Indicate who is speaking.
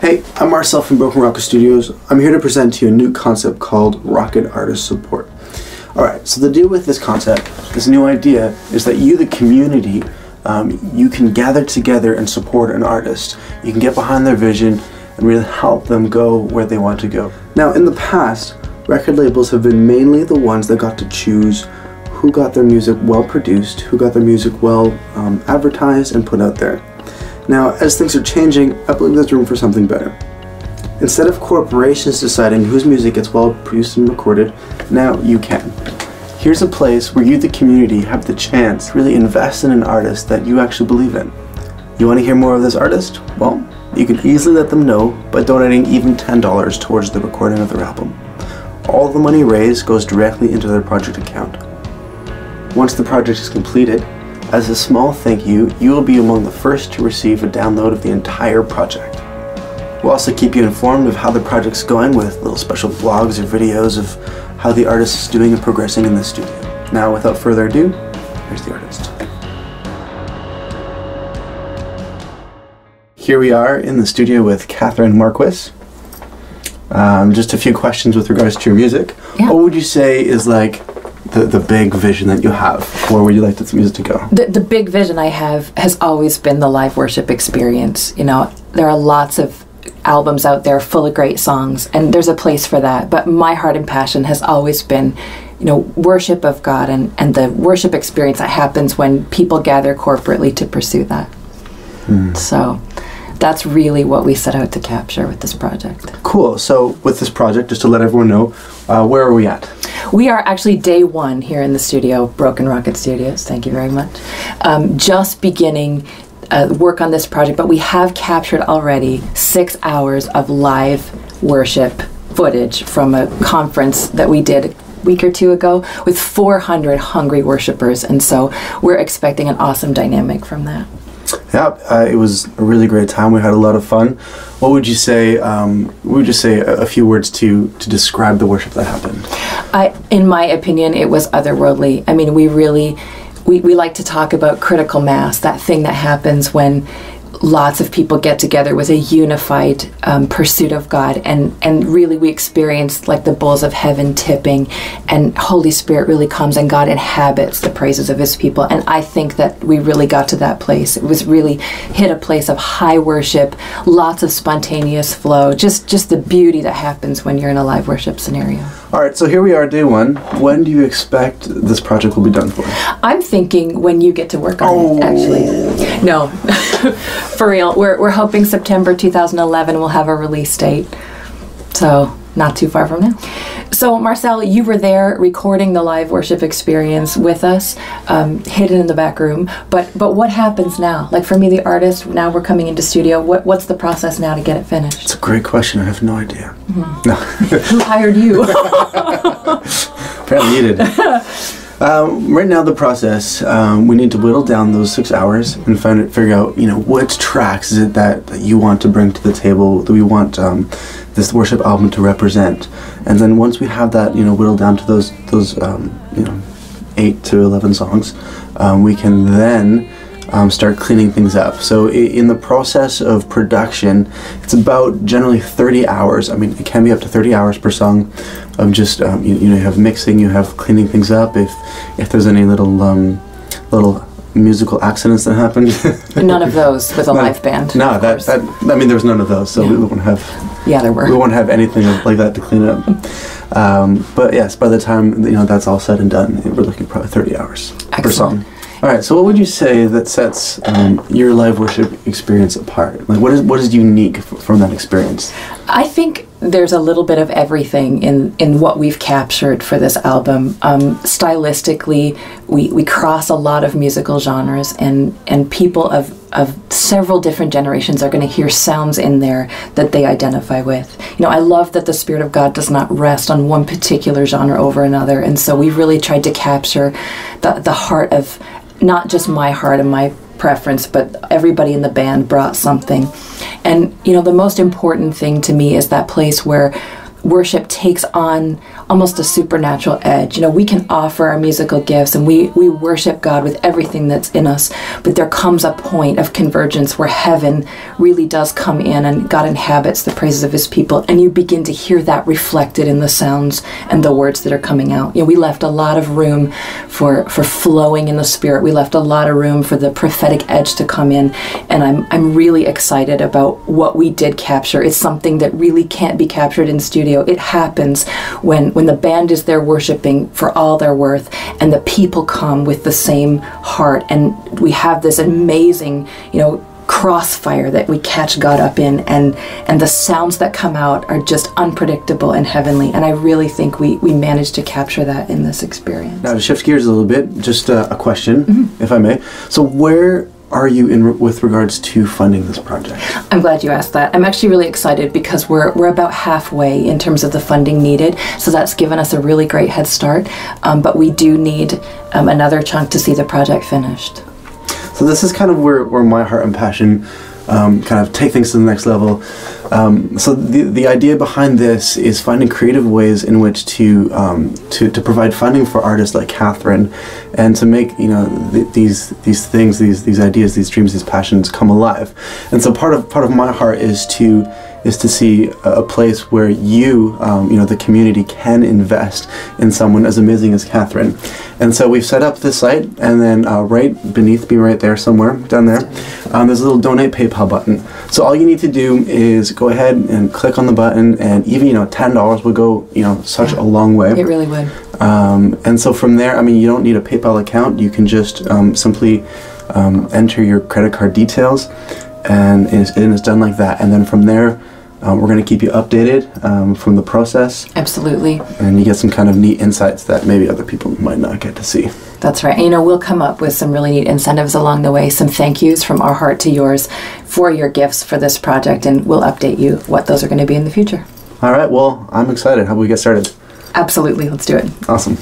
Speaker 1: Hey, I'm Marcel from Broken Rocket Studios. I'm here to present to you a new concept called RocketArtistSupport. Alright, so the deal with this concept, this new idea, is that you, the community, you can gather together and support an artist. You can get behind their vision and really help them go where they want to go. Now, in the past, record labels have been mainly the ones that got to choose who got their music well produced, who got their music well advertised and put out there. Now, as things are changing, I believe there's room for something better. Instead of corporations deciding whose music gets well produced and recorded, now you can. Here's a place where you, the community, have the chance to really invest in an artist that you actually believe in. You want to hear more of this artist? Well, you can easily let them know by donating even $10 towards the recording of their album. All the money raised goes directly into their project account. Once the project is completed, as a small thank you, you will be among the first to receive a download of the entire project. We'll also keep you informed of how the project's going with little special blogs or videos of how the artist is doing and progressing in the studio. Now, without further ado, here's the artist. Here we are in the studio with Kathryn Marquis. Just a few questions with regards to your music. Yeah. What would you say is like the big vision that you have? Where would you like this music to go?
Speaker 2: The big vision I have has always been the live worship experience. You know, there are lots of albums out there full of great songs, and there's a place for that. But my heart and passion has always been, you know, worship of God and the worship experience that happens when people gather corporately to pursue that. So that's really what we set out to capture with this project. Cool.
Speaker 1: So with this project, just to let everyone know, where are we at?
Speaker 2: We are actually day one here in the studio, Broken Rocket Studios. Thank you very much. Just beginning work on this project, but we have captured already 6 hours of live worship footage from a conference that we did a week or two ago with 400 hungry worshipers, and so we're expecting an awesome dynamic from that.
Speaker 1: Yeah, it was a really great time. We had a lot of fun. What would you say? We would just say a few words to describe the worship that happened.
Speaker 2: In my opinion, it was otherworldly. I mean, we like to talk about critical mass, that thing that happens when lots of people get together with a unified pursuit of God, and really we experienced like the bowls of heaven tipping, and Holy Spirit really comes and God inhabits the praises of his people. And I think that we really got to that place. It was really hit a place of high worship, lots of spontaneous flow, just the beauty that happens when you're in a live worship scenario.
Speaker 1: All right, so here we are, day one. When do you expect this project will be done for?
Speaker 2: I'm thinking when you get to work on it, actually. No. For real, we're hoping September 2011 we'll have a release date, so not too far from now. So Marcel, you were there recording the live worship experience with us, hidden in the back room, but what happens now? Like for me, the artist, now we're coming into studio, what's the process now to get it finished?
Speaker 1: It's a great question, I have no idea. No.
Speaker 2: Who hired you?
Speaker 1: Apparently you did. Right now, the process, we need to whittle down those 6 hours and figure out, you know, which tracks is it that you want to bring to the table, that we want this worship album to represent. And then once we have that, you know, whittled down to those you know, 8 to 11 songs, we can then start cleaning things up. So in the process of production, it's about generally 30 hours. I mean, it can be up to 30 hours per song of just, you know, you have mixing, you have cleaning things up. If there's any little musical accidents that happened.
Speaker 2: None of those with a live band.
Speaker 1: No, I mean, there was none of those, so yeah. We won't have.
Speaker 2: Yeah, there were.
Speaker 1: We won't have anything like that to clean up. But yes, by the time, you know, that's all said and done, we're looking at probably 30 hours per song. All right, so what would you say that sets your live worship experience apart? Like, what is unique from that experience? I think
Speaker 2: there's a little bit of everything in what we've captured for this album. Stylistically, we cross a lot of musical genres, and people of several different generations are going to hear sounds in there that they identify with. You know, I love that the Spirit of God does not rest on one particular genre over another, and so we've really tried to capture the heart of not just my heart and my preference, but everybody in the band brought something. And you know, the most important thing to me is that place where worship takes on almost a supernatural edge. You know, we can offer our musical gifts and we worship God with everything that's in us, but there comes a point of convergence where heaven really does come in and God inhabits the praises of his people, and you begin to hear that reflected in the sounds and the words that are coming out. You know, we left a lot of room for flowing in the Spirit. We left a lot of room for the prophetic edge to come in, and I'm really excited about what we did capture. It's something that really can't be captured in studio. It happens when the band is there worshiping for all their worth, and the people come with the same heart, and we have this amazing, you know, crossfire that we catch God up in, and the sounds that come out are just unpredictable and heavenly, and I really think we managed to capture that in this experience.
Speaker 1: Now to shift gears a little bit, just a question, if I may. So where are you with regards to funding this project?
Speaker 2: I'm glad you asked that. I'm actually really excited because we're about halfway in terms of the funding needed, so that's given us a really great head start, but we do need another chunk to see the project finished.
Speaker 1: So this is kind of where my heart and passion kind of take things to the next level. So the idea behind this is finding creative ways in which to provide funding for artists like Kathryn, and to make, you know, these things, these ideas, these dreams, these passions come alive. And so part of my heart is to see a place where you know, the community can invest in someone as amazing as Kathryn. And so we've set up this site, and then right beneath me, right there somewhere, down there, there's a little donate PayPal button. So all you need to do is go ahead and click on the button, and even, you know, $10 will go, you know, such a long way.
Speaker 2: It really would.
Speaker 1: And so from there, I mean, you don't need a PayPal account. You can just simply enter your credit card details, and it's done like that. And then from there, we're going to keep you updated from the process.
Speaker 2: Absolutely. And
Speaker 1: you get some kind of neat insights that maybe other people might not get to see.
Speaker 2: That's right. And, you know, we'll come up with some really neat incentives along the way, some thank yous from our heart to yours for your gifts for this project, and we'll update you what those are going to be in the future. All
Speaker 1: right. Well, I'm excited. How about we get started?
Speaker 2: Absolutely. Let's do it.
Speaker 1: Awesome.